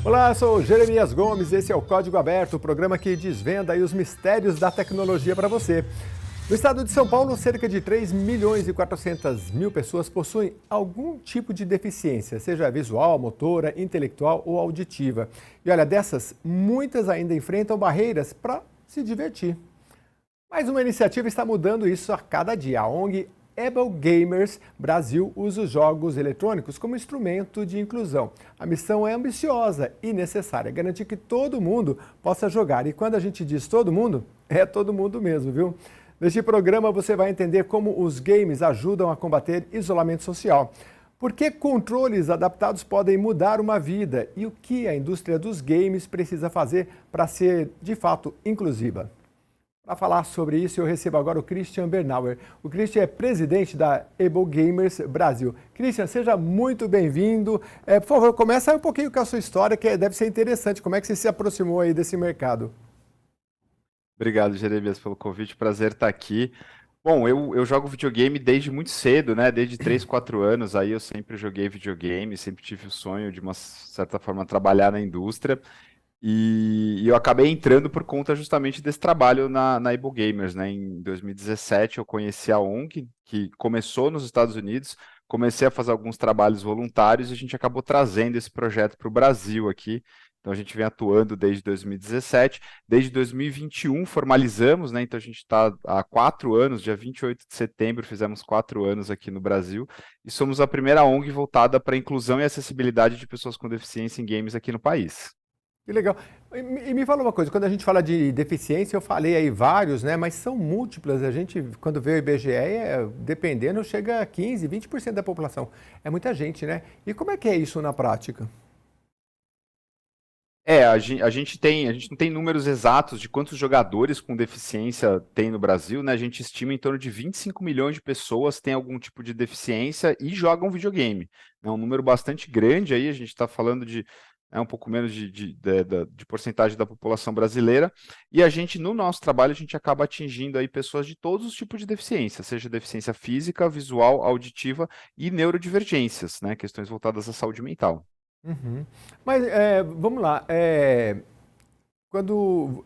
Olá, sou Jeremias Gomes, esse é o Código Aberto, o programa que desvenda aí os mistérios da tecnologia para você. No estado de São Paulo, cerca de 3 milhões e 400 mil pessoas possuem algum tipo de deficiência, seja visual, motora, intelectual ou auditiva. E olha, dessas, muitas ainda enfrentam barreiras para se divertir. Mas uma iniciativa está mudando isso a cada dia. A ONG Able Gamers Brasil usa os jogos eletrônicos como instrumento de inclusão. A missão é ambiciosa e necessária, garantir que todo mundo possa jogar. E quando a gente diz todo mundo, é todo mundo mesmo, viu? Neste programa você vai entender como os games ajudam a combater isolamento social. Por que controles adaptados podem mudar uma vida e o que a indústria dos games precisa fazer para ser, de fato, inclusiva. Para falar sobre isso, eu recebo agora o Christian Bernauer. O Christian é presidente da Able Gamers Brasil. Christian, seja muito bem-vindo. Por favor, começa um pouquinho com a sua história, que deve ser interessante. Como é que você se aproximou aí desse mercado? Obrigado, Jeremias, pelo convite. Prazer estar aqui. Bom, eu jogo videogame desde muito cedo, né? Desde 3, 4 anos. Aí eu sempre joguei videogame, sempre tive o sonho de, uma certa forma, trabalhar na indústria. E eu acabei entrando por conta justamente desse trabalho na Able Gamers, né? Em 2017 eu conheci a ONG, que começou nos Estados Unidos, comecei a fazer alguns trabalhos voluntários e a gente acabou trazendo esse projeto para o Brasil aqui. Então a gente vem atuando desde 2017, desde 2021 formalizamos, né? Então a gente está há 4 anos, dia 28 de setembro fizemos 4 anos aqui no Brasil e somos a primeira ONG voltada para a inclusão e acessibilidade de pessoas com deficiência em games aqui no país. Que legal. E me fala uma coisa, quando a gente fala de deficiência, eu falei aí vários, né? Mas são múltiplas. A gente, quando vê o IBGE, dependendo, chega a 15, 20% da população. É muita gente, né? E como é que é isso na prática? A gente não tem números exatos de quantos jogadores com deficiência tem no Brasil, né? A gente estima em torno de 25 milhões de pessoas têm algum tipo de deficiência e jogam videogame. É um número bastante grande aí, a gente está falando de um pouco menos de porcentagem da população brasileira. E a gente, no nosso trabalho, a gente acaba atingindo aí pessoas de todos os tipos de deficiência, seja deficiência física, visual, auditiva e neurodivergências, né? Questões voltadas à saúde mental. Uhum. Mas vamos lá. Quando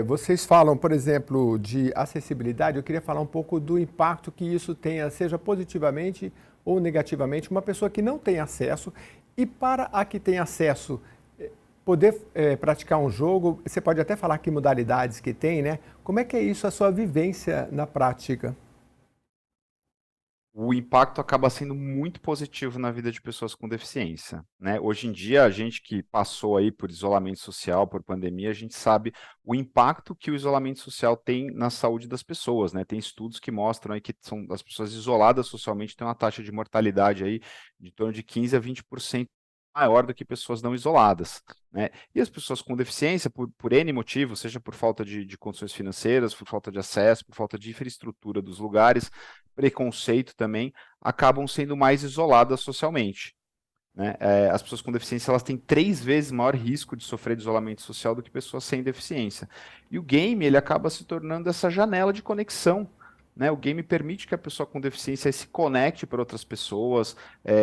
vocês falam, por exemplo, de acessibilidade, eu queria falar um pouco do impacto que isso tenha, seja positivamente ou negativamente, uma pessoa que não tem acesso e para a que tem acesso poder praticar um jogo, você pode até falar que modalidades que tem, né? Como é que é isso, a sua vivência na prática? O impacto acaba sendo muito positivo na vida de pessoas com deficiência, né? Hoje em dia, a gente que passou aí por isolamento social, por pandemia, a gente sabe o impacto que o isolamento social tem na saúde das pessoas, né? Tem estudos que mostram aí que são as pessoas isoladas socialmente têm uma taxa de mortalidade aí de torno de 15 a 20% maior do que pessoas não isoladas, né? E as pessoas com deficiência, por N motivos, seja por falta de condições financeiras, por falta de acesso, por falta de infraestrutura dos lugares, preconceito também, acabam sendo mais isoladas socialmente, né? As pessoas com deficiência elas têm 3 vezes maior risco de sofrer de isolamento social do que pessoas sem deficiência. E o game ele acaba se tornando essa janela de conexão. Né? O game permite que a pessoa com deficiência se conecte para outras pessoas,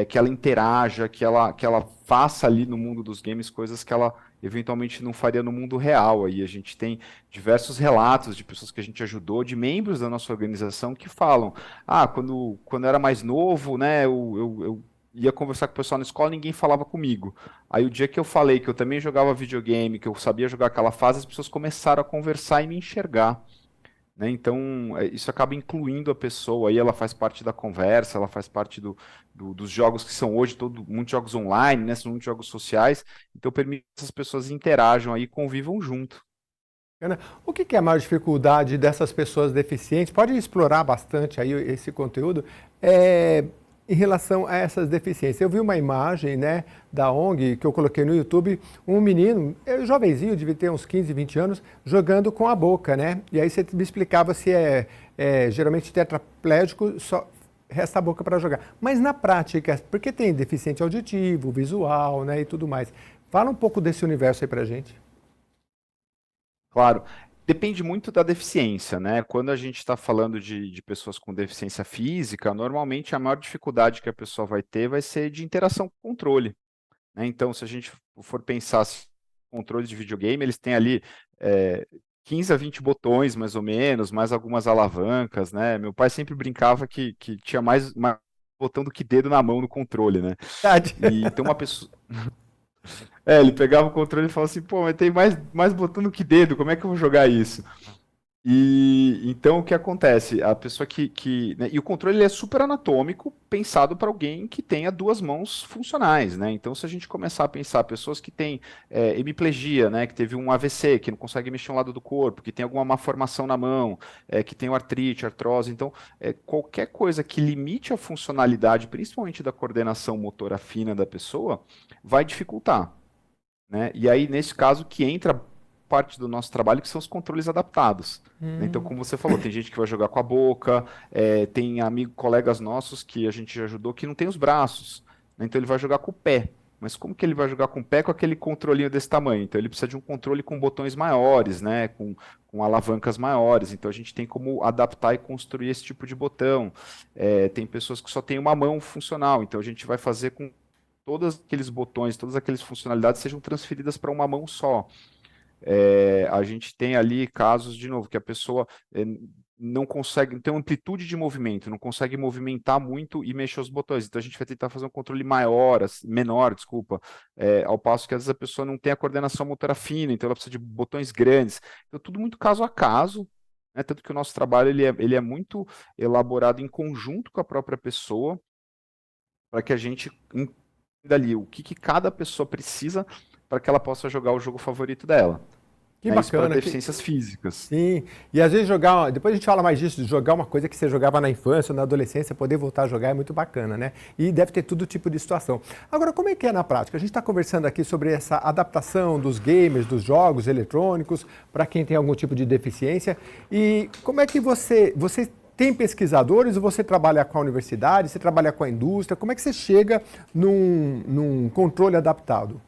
que ela interaja, que ela faça ali no mundo dos games coisas que ela eventualmente não faria no mundo real. Aí a gente tem diversos relatos de pessoas que a gente ajudou, de membros da nossa organização que falam: quando eu era mais novo, né, eu ia conversar com o pessoal na escola, ninguém falava comigo. Aí o dia que eu falei que eu também jogava videogame, que eu sabia jogar aquela fase, as pessoas começaram a conversar e me enxergar. Né? Então, isso acaba incluindo a pessoa, aí ela faz parte da conversa, ela faz parte dos jogos que são hoje muitos jogos online, né? São muitos jogos sociais, então permite que essas pessoas interajam aí e convivam junto. Ana, o que é a maior dificuldade dessas pessoas deficientes? Pode explorar bastante aí esse conteúdo em relação a essas deficiências. Eu vi uma imagem, né, da ONG que eu coloquei no YouTube, um menino, jovenzinho, devia ter uns 15, 20 anos, jogando com a boca, né? E aí você me explicava se geralmente tetraplégico, só resta a boca para jogar. Mas na prática, porque tem deficiente auditivo, visual, né, e tudo mais. Fala um pouco desse universo aí pra gente. Claro, depende muito da deficiência, né? Quando a gente está falando de pessoas com deficiência física, normalmente a maior dificuldade que a pessoa vai ter vai ser de interação com o controle. né? Então, se a gente for pensar controle de videogame, eles têm ali é, 15 a 20 botões, mais ou menos, mais algumas alavancas, né? Meu pai sempre brincava que tinha mais botão do que dedo na mão no controle, né? Verdade. E então uma pessoa. Ele pegava o controle e falava assim, pô, mas tem mais botão do que dedo, como é que eu vou jogar isso? E então o que acontece? A pessoa né, e o controle ele é super anatômico, pensado para alguém que tenha duas mãos funcionais, né? Então, se a gente começar a pensar pessoas que têm hemiplegia, né, que teve um AVC, que não consegue mexer um lado do corpo, que tem alguma malformação na mão, que tem artrite, artrose, então qualquer coisa que limite a funcionalidade, principalmente da coordenação motora fina da pessoa, vai dificultar, né? E aí, nesse caso, que entra parte do nosso trabalho, que são os controles adaptados, né? Então, como você falou, tem gente que vai jogar com a boca, tem colegas nossos que a gente já ajudou que não tem os braços, né? Então ele vai jogar com o pé. Mas como que ele vai jogar com o pé com aquele controlinho desse tamanho? Então ele precisa de um controle com botões maiores, né? Com alavancas maiores. Então a gente tem como adaptar e construir esse tipo de botão. Tem pessoas que só têm uma mão funcional, então a gente vai fazer com todos aqueles botões, todas aquelas funcionalidades sejam transferidas para uma mão só. A gente tem ali casos, de novo, que a pessoa não consegue, tem uma amplitude de movimento, não consegue movimentar muito e mexer os botões. Então a gente vai tentar fazer um controle menor, desculpa, ao passo que às vezes a pessoa não tem a coordenação motora fina, então ela precisa de botões grandes. Então tudo muito caso a caso, né? Tanto que o nosso trabalho ele é muito elaborado em conjunto com a própria pessoa, para que a gente entenda ali o que cada pessoa precisa para que ela possa jogar o jogo favorito dela. Que Isso para bacana. deficiências físicas. Sim, e às vezes depois a gente fala mais disso, de jogar uma coisa que você jogava na infância ou na adolescência, poder voltar a jogar é muito bacana, né? E deve ter todo tipo de situação. Agora, como é que é na prática? A gente está conversando aqui sobre essa adaptação dos gamers, dos jogos eletrônicos, para quem tem algum tipo de deficiência. E como é que você tem pesquisadores ou você trabalha com a universidade, você trabalha com a indústria? Como é que você chega num controle adaptado?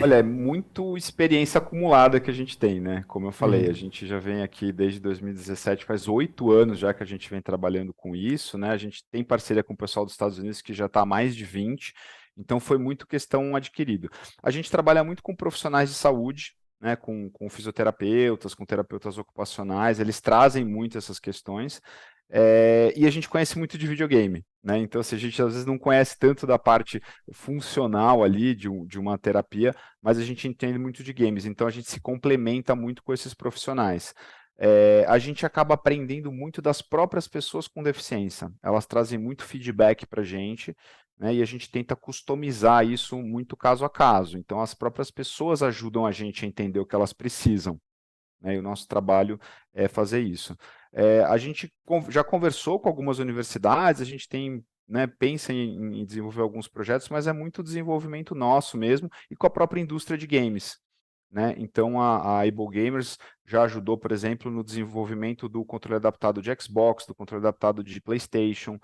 Olha, é muito experiência acumulada que a gente tem, né? Como eu falei, a gente já vem aqui desde 2017, faz 8 anos já que a gente vem trabalhando com isso, né? A gente tem parceria com o pessoal dos Estados Unidos que já está há mais de 20, então foi muito questão adquirido. A gente trabalha muito com profissionais de saúde, né? Com fisioterapeutas, com terapeutas ocupacionais, eles trazem muito essas questões. E a gente conhece muito de videogame, né? Então, se a gente às vezes não conhece tanto da parte funcional ali de uma terapia, mas a gente entende muito de games, então a gente se complementa muito com esses profissionais. A gente acaba aprendendo muito das próprias pessoas com deficiência, elas trazem muito feedback para a gente, né? E a gente tenta customizar isso muito caso a caso. Então, as próprias pessoas ajudam a gente a entender o que elas precisam, né? E o nosso trabalho é fazer isso. A gente já conversou com algumas universidades, a gente tem, né, pensa em desenvolver alguns projetos, mas é muito desenvolvimento nosso mesmo e com a própria indústria de games, né? Então a Able Gamers já ajudou, por exemplo, no desenvolvimento do controle adaptado de Xbox, do controle adaptado de PlayStation,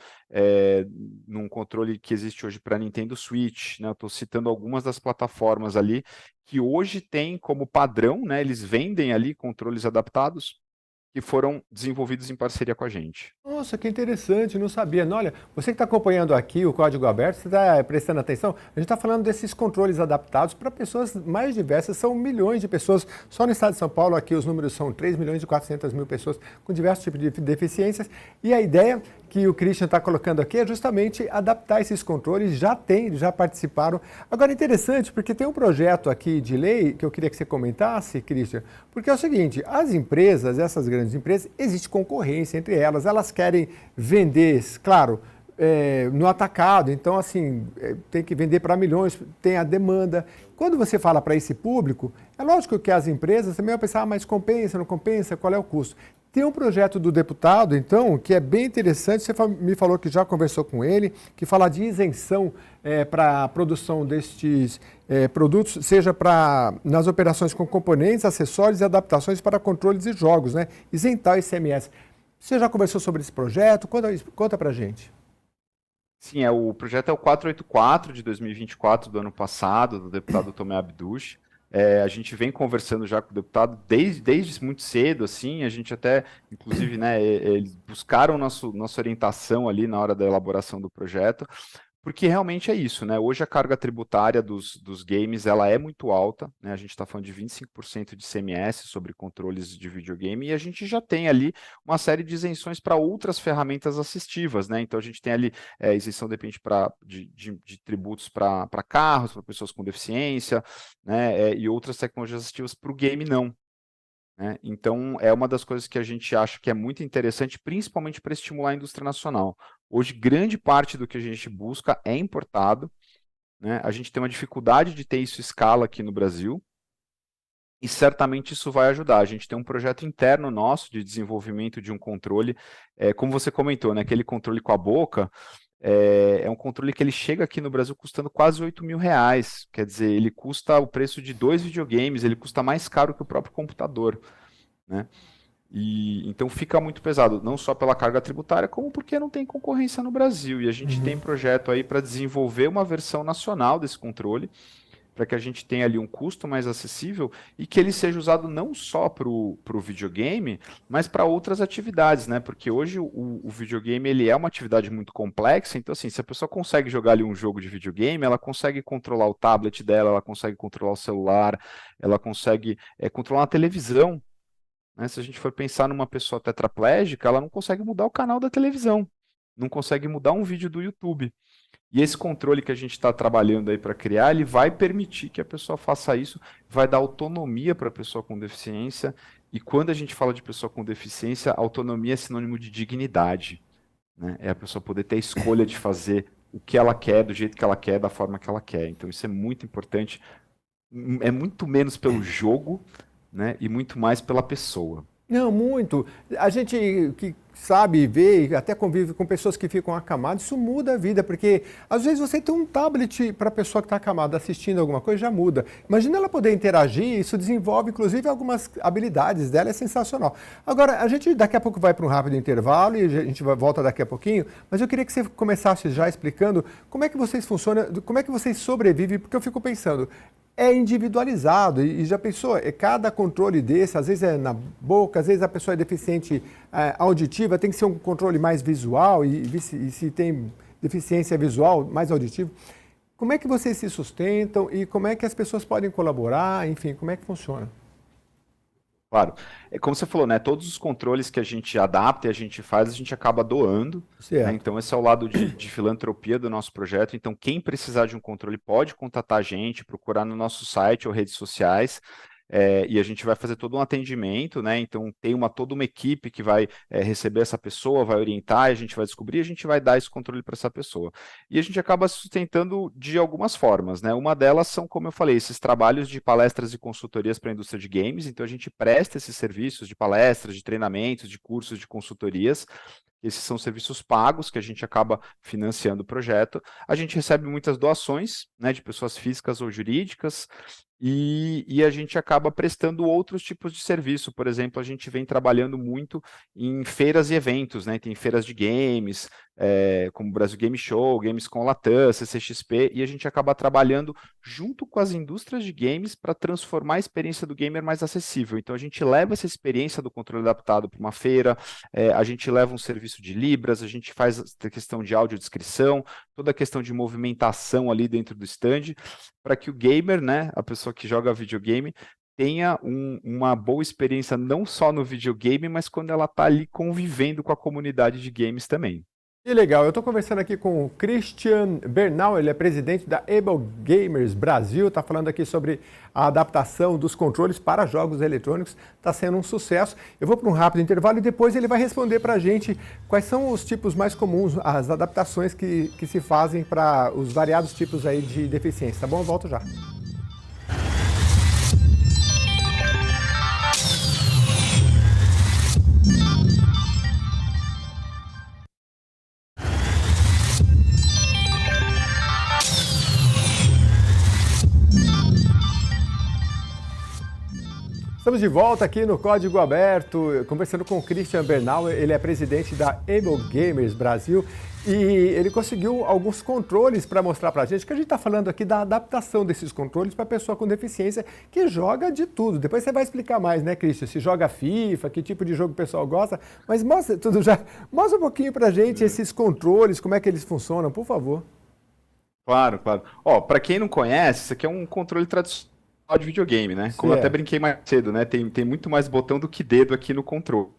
num controle que existe hoje para Nintendo Switch, né? Eu estou citando algumas das plataformas ali que hoje tem como padrão, né? Eles vendem ali controles adaptados que foram desenvolvidos em parceria com a gente. Nossa, que interessante, não sabia. Olha, você que está acompanhando aqui o Código Aberto, você está prestando atenção? A gente está falando desses controles adaptados para pessoas mais diversas, são milhões de pessoas. Só no estado de São Paulo, aqui os números são 3 milhões e 400 mil pessoas com diversos tipos de deficiências. E a ideia que o Christian está colocando aqui é justamente adaptar esses controles, já participaram. Agora, interessante, porque tem um projeto aqui de lei que eu queria que você comentasse, Christian, porque é o seguinte, as empresas, essas grandes empresas, existe concorrência entre elas, elas querem vender, claro, no atacado, então assim, tem que vender para milhões, tem a demanda. Quando você fala para esse público, é lógico que as empresas também vão pensar, mas compensa, não compensa, qual é o custo? Tem um projeto do deputado, então, que é bem interessante, você me falou que já conversou com ele, que fala de isenção para a produção destes produtos, seja nas operações com componentes, acessórios e adaptações para controles de jogos, né? Isentar o ICMS. Você já conversou sobre esse projeto? Conta para a gente. Sim, o projeto é o 484 de 2024, do ano passado, do deputado Tomé Abduch. A gente vem conversando já com o deputado desde muito cedo, assim, a gente até, inclusive, né, eles buscaram nossa orientação ali na hora da elaboração do projeto, Porque realmente é isso, né? Hoje a carga tributária dos games ela é muito alta, né? A gente está falando de 25% de ICMS sobre controles de videogame e a gente já tem ali uma série de isenções para outras ferramentas assistivas, né? Então a gente tem ali isenção depende de tributos para carros, para pessoas com deficiência, né? E outras tecnologias assistivas para o game não. Né? Então, é uma das coisas que a gente acha que é muito interessante, principalmente para estimular a indústria nacional. Hoje, grande parte do que a gente busca é importado, né? A gente tem uma dificuldade de ter isso em escala aqui no Brasil, e certamente isso vai ajudar. A gente tem um projeto interno nosso de desenvolvimento de um controle, como você comentou, né? Aquele controle com a boca, é um controle que ele chega aqui no Brasil custando quase R$ 8.000. Quer dizer, ele custa o preço de 2 videogames, ele custa mais caro que o próprio computador, né? E então fica muito pesado, não só pela carga tributária, como porque não tem concorrência no Brasil. E a gente tem projeto aí para desenvolver uma versão nacional desse controle, para que a gente tenha ali um custo mais acessível e que ele seja usado não só para o videogame, mas para outras atividades, né? Porque hoje o videogame ele é uma atividade muito complexa, então assim, se a pessoa consegue jogar ali um jogo de videogame, ela consegue controlar o tablet dela, ela consegue controlar o celular, ela consegue controlar a televisão, né? Se a gente for pensar numa pessoa tetraplégica, ela não consegue mudar o canal da televisão, não consegue mudar um vídeo do YouTube. E esse controle que a gente está trabalhando aí para criar, ele vai permitir que a pessoa faça isso, vai dar autonomia para a pessoa com deficiência. E quando a gente fala de pessoa com deficiência, autonomia é sinônimo de dignidade, né? É a pessoa poder ter a escolha de fazer o que ela quer, do jeito que ela quer, da forma que ela quer. Então isso é muito importante. É muito menos pelo jogo, né? E muito mais pela pessoa. Não, muito. A gente que sabe, vê e até convive com pessoas que ficam acamadas, isso muda a vida, porque às vezes você tem um tablet para a pessoa que está acamada assistindo alguma coisa, já muda. Imagina ela poder interagir, isso desenvolve inclusive algumas habilidades dela, é sensacional. Agora, a gente daqui a pouco vai para um rápido intervalo e a gente volta daqui a pouquinho, mas eu queria que você começasse já explicando como é que vocês funcionam, como é que vocês sobrevivem, porque eu fico pensando, é individualizado e já pensou, cada controle desse, às vezes é na boca, às vezes a pessoa é deficiente auditiva, tem que ser um controle mais visual e se tem deficiência visual, mais auditivo. Como é que vocês se sustentam e como é que as pessoas podem colaborar, enfim, como é que funciona? Claro. É como você falou, né? Todos os controles que a gente adapta e a gente faz, a gente acaba doando. Né? Certo. Então, esse é o lado de filantropia do nosso projeto. Então, quem precisar de um controle pode contatar a gente, procurar no nosso site ou redes sociais. E a gente vai fazer todo um atendimento, né? Então tem toda uma equipe que vai receber essa pessoa, vai orientar, a gente vai descobrir, a gente vai dar esse controle para essa pessoa. E a gente acaba se sustentando de algumas formas, né? Uma delas são, como eu falei, esses trabalhos de palestras e consultorias para a indústria de games. Então a gente presta esses serviços de palestras, de treinamentos, de cursos, de consultorias. Esses são serviços pagos que a gente acaba financiando o projeto. A gente recebe muitas doações, né, de pessoas físicas ou jurídicas, e a gente acaba prestando outros tipos de serviço. Por exemplo, a gente vem trabalhando muito em feiras e eventos, né? Tem feiras de games, como o Brasil Game Show, Games com Latam, CCXP, e a gente acaba trabalhando junto com as indústrias de games para transformar a experiência do gamer mais acessível. Então a gente leva essa experiência do controle adaptado para uma feira, a gente leva um serviço de Libras, a gente faz a questão de audiodescrição, toda a questão de movimentação ali dentro do stand, para que o gamer, né, a pessoa que joga videogame, tenha uma boa experiência não só no videogame, mas quando ela está ali convivendo com a comunidade de games também. Que legal, eu estou conversando aqui com o Christian Bernal, ele é presidente da Able Gamers Brasil, está falando aqui sobre a adaptação dos controles para jogos eletrônicos, está sendo um sucesso. Eu vou para um rápido intervalo e depois ele vai responder para a gente quais são os tipos mais comuns, as adaptações que se fazem para os variados tipos aí de deficiência, tá bom? Eu volto já. Estamos de volta aqui no Código Aberto, conversando com o Christian Bernal, ele é presidente da Able Gamers Brasil e ele conseguiu alguns controles para mostrar para a gente, que a gente está falando aqui da adaptação desses controles para a pessoa com deficiência que joga de tudo. Depois você vai explicar mais, né, Christian? Se joga FIFA, que tipo de jogo o pessoal gosta, mas mostra um pouquinho para a gente esses controles, como é que eles funcionam, por favor. Claro, claro. Ó, para quem não conhece, isso aqui é um controle tradicional de videogame, né? Como eu até Certo. brinquei mais cedo, né? Tem muito mais botão do que dedo aqui no controle.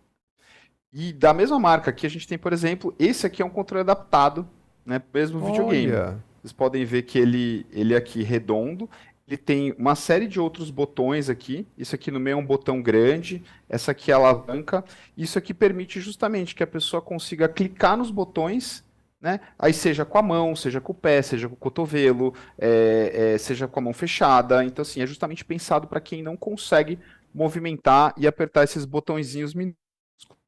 E da mesma marca aqui a gente tem, por exemplo, esse aqui é um controle adaptado, né, pro mesmo videogame. Olha, Vocês podem ver que ele é aqui redondo, ele tem uma série de outros botões aqui. Isso aqui no meio é um botão grande, essa aqui é a alavanca. Isso aqui permite justamente que a pessoa consiga clicar nos botões, né? Aí seja com a mão, seja com o pé, seja com o cotovelo, seja com a mão fechada. Então, assim, é justamente pensado para quem não consegue movimentar e apertar esses botõezinhos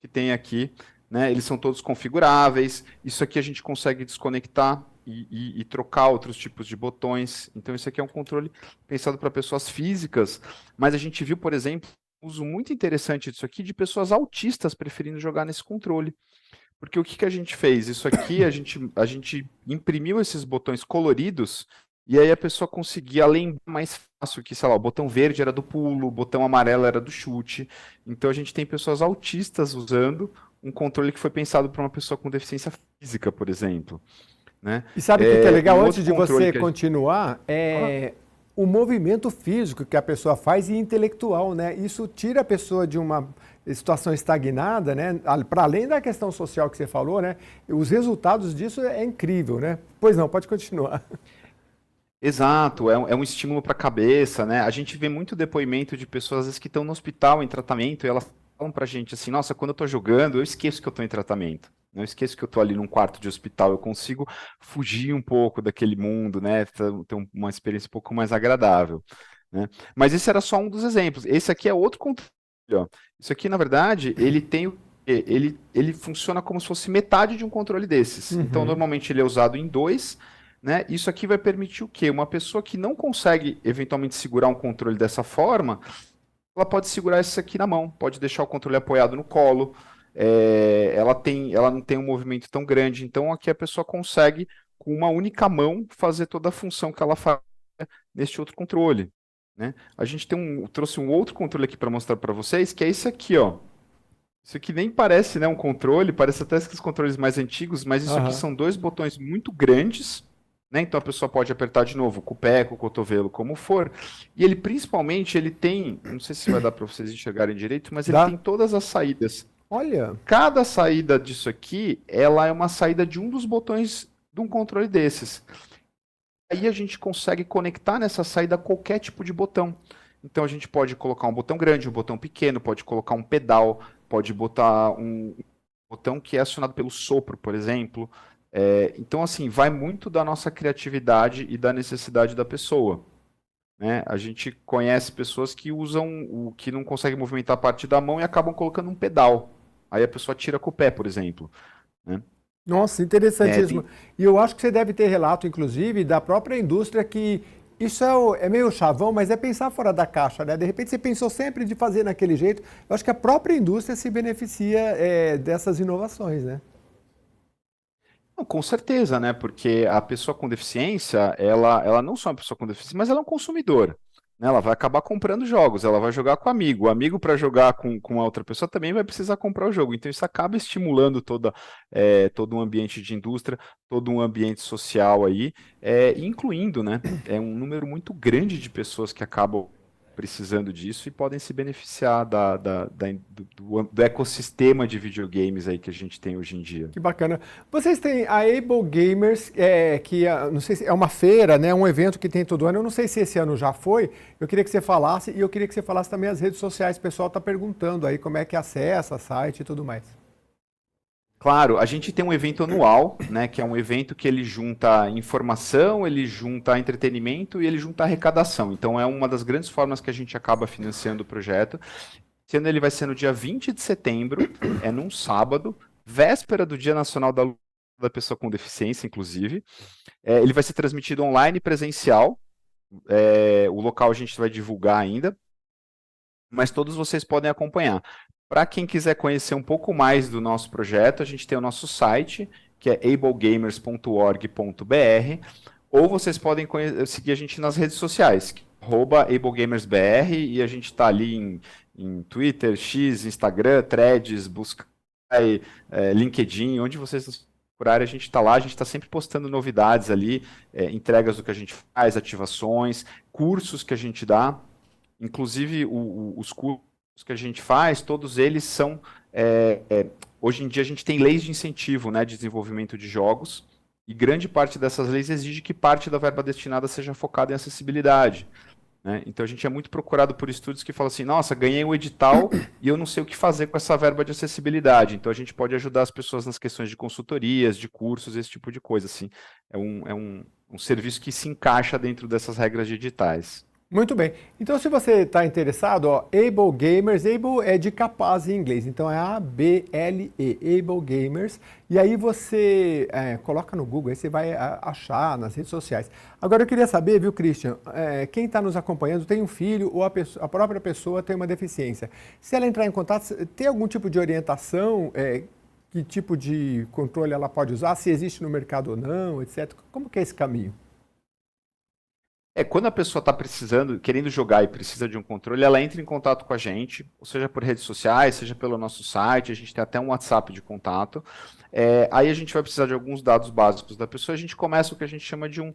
que tem aqui, né? Eles são todos configuráveis. Isso aqui a gente consegue desconectar e trocar outros tipos de botões. Então, isso aqui é um controle pensado para pessoas físicas, mas a gente viu, por exemplo, um uso muito interessante disso aqui de pessoas autistas preferindo jogar nesse controle. Porque o que que a gente fez? Isso aqui, a gente imprimiu esses botões coloridos e aí a pessoa conseguia lembrar mais fácil que, sei lá, o botão verde era do pulo, o botão amarelo era do chute. Então a gente tem pessoas autistas usando um controle que foi pensado para uma pessoa com deficiência física, por exemplo, né? e sabe o que que é Um legal antes outro de controle você que a gente... continuar? É o movimento físico que a pessoa faz e intelectual, né? Isso tira a pessoa de uma situação estagnada, né? Para além da questão social que você falou, né? Os resultados disso é incrível, né? Pois não, pode continuar. Exato, é um estímulo para a cabeça, né? A gente vê muito depoimento de pessoas às vezes, que estão no hospital em tratamento e elas falam pra gente assim, nossa, quando eu tô jogando, eu esqueço que eu tô em tratamento. Não esqueço que eu tô ali num quarto de hospital, eu consigo fugir um pouco daquele mundo, né? Ter uma experiência um pouco mais agradável, né? Mas esse era só um dos exemplos. Esse aqui é outro controle, ó. Isso aqui, na verdade, ele tem ele funciona como se fosse metade de um controle desses. Então, Uhum. normalmente ele é usado em dois, né? Isso aqui vai permitir o quê? Uma pessoa que não consegue eventualmente segurar um controle dessa forma, ela pode segurar isso aqui na mão, pode deixar o controle apoiado no colo, ela não tem um movimento tão grande, então aqui a pessoa consegue, com uma única mão, fazer toda a função que ela faz neste outro controle, né? A gente trouxe um outro controle aqui para mostrar para vocês, que é esse aqui, ó. Isso aqui nem parece, né, um controle, parece até que os controles mais antigos, mas isso aqui Aham. são dois botões muito grandes, né? Então a pessoa pode apertar de novo com o pé, com o cotovelo, como for. E ele principalmente, ele tem, não sei se vai dar para vocês enxergarem direito, mas ele Dá? tem todas as saídas. Olha, Cada saída disso aqui, ela é uma saída de um dos botões de um controle desses. Aí a gente consegue conectar nessa saída qualquer tipo de botão. Então a gente pode colocar um botão grande, um botão pequeno, pode colocar um pedal, pode botar um botão que é acionado pelo sopro, por exemplo. Então, assim, vai muito da nossa criatividade e da necessidade da pessoa, né? A gente conhece pessoas que usam o que não conseguem movimentar a parte da mão e acabam colocando um pedal. Aí a pessoa tira com o pé, por exemplo, né? nossa, É, interessantíssimo. tem, E eu acho que você deve ter relato, inclusive, da própria indústria que isso é meio chavão, mas é pensar fora da caixa, né? De repente você pensou sempre de fazer naquele jeito. Eu acho que a própria indústria se beneficia dessas inovações, né? Não, com certeza, né? Porque a pessoa com deficiência, ela não só é uma pessoa com deficiência, mas ela é um consumidor, né? Ela vai acabar comprando jogos, ela vai jogar com o amigo. O amigo, para jogar com a outra pessoa, também vai precisar comprar o jogo. Então, isso acaba estimulando todo um ambiente de indústria, todo um ambiente social aí, incluindo, né? É um número muito grande de pessoas que acabam precisando disso e podem se beneficiar do ecossistema de videogames aí que a gente tem hoje em dia. Que bacana. Vocês têm a Able Gamers, não sei se é uma feira, né? Um evento que tem todo ano. Eu não sei se esse ano já foi. Eu queria que você falasse e eu queria que você falasse também as redes sociais. O pessoal está perguntando aí como é que acessa, site e tudo mais. Claro, a gente tem um evento anual, né, que é um evento que ele junta informação, ele junta entretenimento e ele junta arrecadação. Então é uma das grandes formas que a gente acaba financiando o projeto. Esse ano ele vai ser no dia 20 de setembro, é num sábado, véspera do Dia Nacional da Pessoa com Deficiência, inclusive. Ele vai ser transmitido online e presencial. O local a gente vai divulgar ainda, mas todos vocês podem acompanhar. Para quem quiser conhecer um pouco mais do nosso projeto, a gente tem o nosso site, que é ablegamers.org.br, ou vocês podem seguir a gente nas redes sociais, @ablegamersbr, e a gente está ali em Twitter, X, Instagram, Threads, busca aí, LinkedIn, onde vocês por área, a gente está lá, a gente está sempre postando novidades ali, entregas do que a gente faz, ativações, cursos que a gente dá. Inclusive, os cursos que a gente faz, todos eles são. Hoje em dia, a gente tem leis de incentivo, né, de desenvolvimento de jogos, e grande parte dessas leis exige que parte da verba destinada seja focada em acessibilidade. Né? Então, a gente é muito procurado por estúdios que falam assim: nossa, ganhei um edital e eu não sei o que fazer com essa verba de acessibilidade. Então, a gente pode ajudar as pessoas nas questões de consultorias, de cursos, esse tipo de coisa. Assim. É um serviço que se encaixa dentro dessas regras de editais. Muito bem. Então, se você está interessado, ó, Able Gamers, Able é de capaz em inglês, então é A-B-L-E, Able Gamers. E aí você coloca no Google, aí você vai achar nas redes sociais. Agora eu queria saber, viu, Christian, quem está nos acompanhando tem um filho ou a própria pessoa tem uma deficiência. Se ela entrar em contato, tem algum tipo de orientação, que tipo de controle ela pode usar, se existe no mercado ou não, etc. Como que é esse caminho? Quando a pessoa está precisando, querendo jogar e precisa de um controle, ela entra em contato com a gente, ou seja por redes sociais, seja pelo nosso site, a gente tem até um WhatsApp de contato. Aí a gente vai precisar de alguns dados básicos da pessoa, a gente começa o que a gente chama de um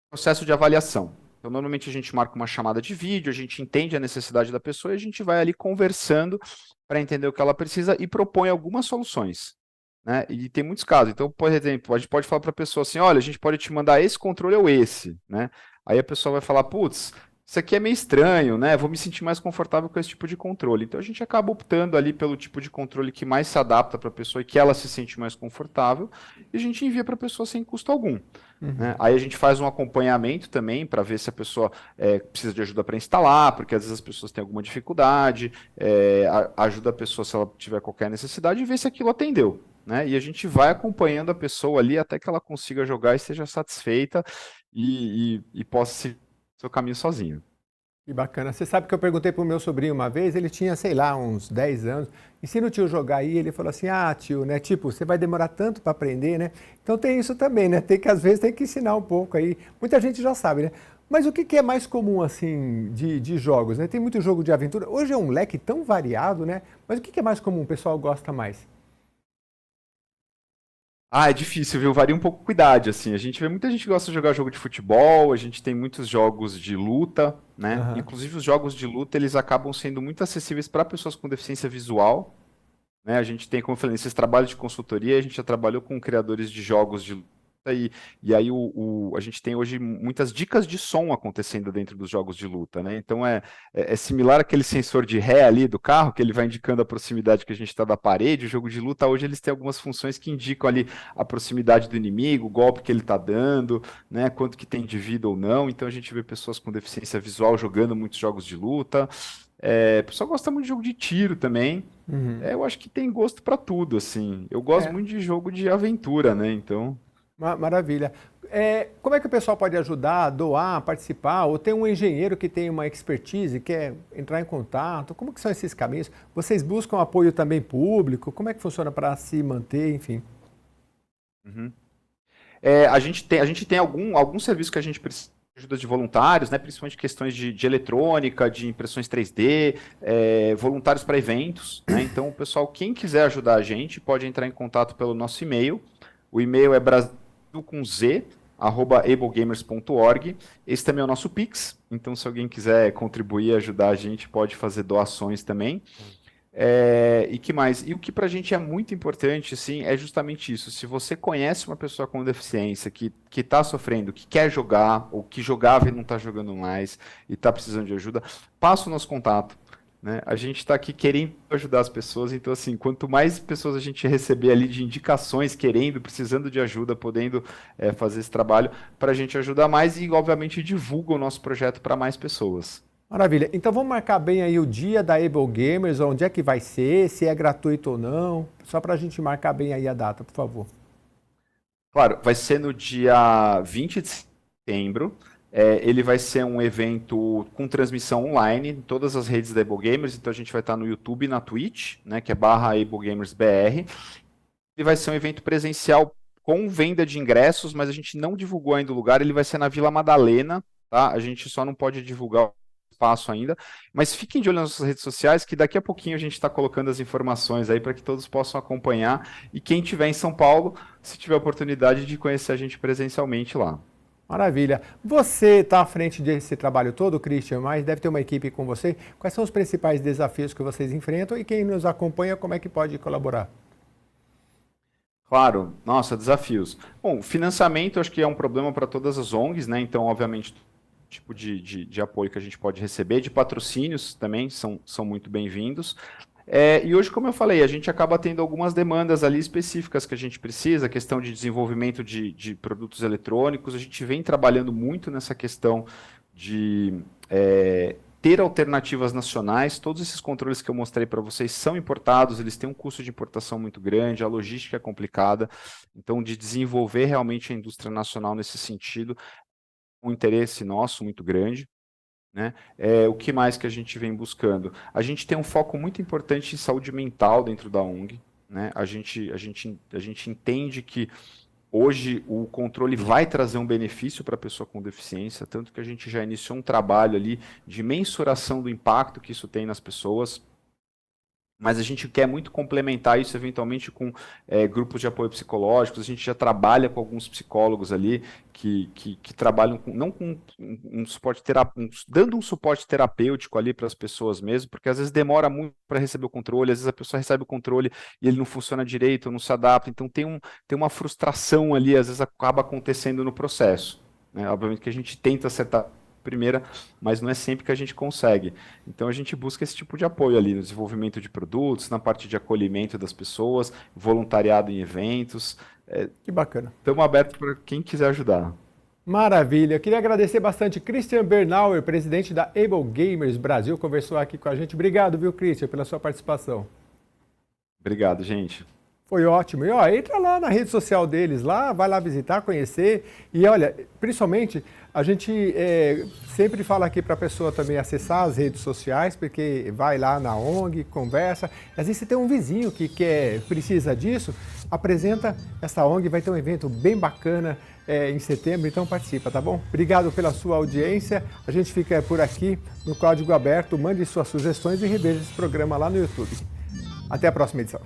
processo de avaliação. Então, normalmente a gente marca uma chamada de vídeo, a gente entende a necessidade da pessoa e a gente vai ali conversando para entender o que ela precisa e propõe algumas soluções. Né? E tem muitos casos. Então, por exemplo, a gente pode falar para a pessoa assim: olha, a gente pode te mandar esse controle ou esse. Né? Aí a pessoa vai falar: putz, isso aqui é meio estranho, né? Vou me sentir mais confortável com esse tipo de controle. Então a gente acaba optando ali pelo tipo de controle que mais se adapta para a pessoa e que ela se sente mais confortável, e a gente envia para a pessoa sem custo algum. Né? Aí a gente faz um acompanhamento também para ver se a pessoa precisa de ajuda para instalar, porque às vezes as pessoas têm alguma dificuldade, ajuda a pessoa se ela tiver qualquer necessidade e ver se aquilo atendeu. Né? E a gente vai acompanhando a pessoa ali até que ela consiga jogar e esteja satisfeita e possa seguir o seu caminho sozinho. Que bacana. Você sabe que eu perguntei para o meu sobrinho uma vez, ele tinha, sei lá, uns 10 anos. Ensina o tio jogar aí, ele falou assim: ah, tio, né? Tipo, você vai demorar tanto para aprender, né? Então tem isso também, né? Às vezes tem que ensinar um pouco aí. Muita gente já sabe, né? Mas o que é mais comum, assim, de jogos, né? Tem muito jogo de aventura. Hoje é um leque tão variado, né? Mas o que é mais comum? O pessoal gosta mais? É difícil, viu? Varia um pouco com a idade, assim. A gente vê muita gente que gosta de jogar jogo de futebol, a gente tem muitos jogos de luta, né? Aham. Inclusive os jogos de luta, eles acabam sendo muito acessíveis para pessoas com deficiência visual, né? A gente tem, como eu falei, esses trabalhos de consultoria, a gente já trabalhou com criadores de jogos de luta e aí a gente tem hoje muitas dicas de som acontecendo dentro dos jogos de luta, né? Então é similar àquele sensor de ré ali do carro, que ele vai indicando a proximidade que a gente está da parede. O jogo de luta hoje eles têm algumas funções que indicam ali a proximidade do inimigo, o golpe que ele está dando, né? Quanto que tem de vida ou não. Então a gente vê pessoas com deficiência visual jogando muitos jogos de luta. O pessoal gosta muito de jogo de tiro também. Uhum. Eu acho que tem gosto para tudo, assim. Eu gosto É. muito de jogo de aventura, né? Então, Maravilha. Como é que o pessoal pode ajudar, doar, participar? Ou tem um engenheiro que tem uma expertise, quer entrar em contato? Como que são esses caminhos? Vocês buscam apoio também público? Como é que funciona para se manter, enfim? uhum. A gente tem algum serviço que a gente precisa de ajuda de voluntários, né? Principalmente questões de eletrônica, de impressões 3D, voluntários para eventos, né? Então, o pessoal, quem quiser ajudar a gente, pode entrar em contato pelo nosso e-mail. O e-mail é brasil@ablegamers.org. Esse também é o nosso Pix. Então, se alguém quiser contribuir e ajudar a gente, pode fazer doações também. E que mais? E o que para a gente é muito importante, sim, é justamente isso. Se você conhece uma pessoa com deficiência que está sofrendo, que quer jogar, ou que jogava e não está jogando mais, e está precisando de ajuda, passa o nosso contato. Né? A gente está aqui querendo ajudar as pessoas, então, assim, quanto mais pessoas a gente receber ali de indicações, querendo, precisando de ajuda, podendo fazer esse trabalho, para a gente ajudar mais e, obviamente, divulga o nosso projeto para mais pessoas. Maravilha. Então vamos marcar bem aí o dia da Able Gamers, onde é que vai ser, se é gratuito ou não, só para a gente marcar bem aí a data, por favor. Claro, vai ser no dia 20 de setembro. Ele vai ser um evento com transmissão online em todas as redes da Able Gamers. Então a gente vai estar no YouTube e na Twitch, né, que é /AbleGamersBR. Ele vai ser um evento presencial com venda de ingressos, mas a gente não divulgou ainda o lugar. Ele vai ser na Vila Madalena, tá? A gente só não pode divulgar espaço ainda, mas fiquem de olho nas nossas redes sociais, que daqui a pouquinho a gente está colocando as informações aí para que todos possam acompanhar, e quem estiver em São Paulo, se tiver a oportunidade de conhecer a gente presencialmente lá. Maravilha. Você está à frente desse trabalho todo, Christian, mas deve ter uma equipe com você. Quais são os principais desafios que vocês enfrentam e quem nos acompanha, como é que pode colaborar? Claro, nossa, desafios. Bom, financiamento acho que é um problema para todas as ONGs, né? Então, obviamente, tipo de apoio que a gente pode receber, de patrocínios também são muito bem-vindos. E hoje, como eu falei, a gente acaba tendo algumas demandas ali específicas que a gente precisa, questão de desenvolvimento de produtos eletrônicos, a gente vem trabalhando muito nessa questão de ter alternativas nacionais. Todos esses controles que eu mostrei para vocês são importados, eles têm um custo de importação muito grande, a logística é complicada, então de desenvolver realmente a indústria nacional nesse sentido, um interesse nosso muito grande. Né? O que mais que a gente vem buscando? A gente tem um foco muito importante em saúde mental dentro da ONG. Né? A gente entende que hoje o controle vai trazer um benefício para a pessoa com deficiência, tanto que a gente já iniciou um trabalho ali de mensuração do impacto que isso tem nas pessoas. Mas a gente quer muito complementar isso eventualmente com grupos de apoio psicológicos. A gente já trabalha com alguns psicólogos ali que trabalham não com um suporte dando um suporte terapêutico ali para as pessoas mesmo, porque às vezes demora muito para receber o controle, às vezes a pessoa recebe o controle e ele não funciona direito, não se adapta. Então tem uma frustração ali, às vezes acaba acontecendo no processo. Né? Obviamente que a gente tenta acertar primeira, mas não é sempre que a gente consegue. Então a gente busca esse tipo de apoio ali no desenvolvimento de produtos, na parte de acolhimento das pessoas, voluntariado em eventos. Que bacana. Estamos abertos para quem quiser ajudar. Maravilha. Eu queria agradecer bastante Christian Bernauer, presidente da Able Gamers Brasil, conversou aqui com a gente. Obrigado, viu, Christian, pela sua participação. Obrigado, gente. Foi ótimo. E ó, entra lá na rede social deles, lá, vai lá visitar, conhecer. E olha, principalmente, a gente sempre fala aqui para a pessoa também acessar as redes sociais, porque vai lá na ONG, conversa. Às vezes você tem um vizinho que precisa disso, apresenta essa ONG, vai ter um evento bem bacana em setembro, então participa, tá bom? Obrigado pela sua audiência. A gente fica por aqui no Código Aberto. Mande suas sugestões e reveja esse programa lá no YouTube. Até a próxima edição.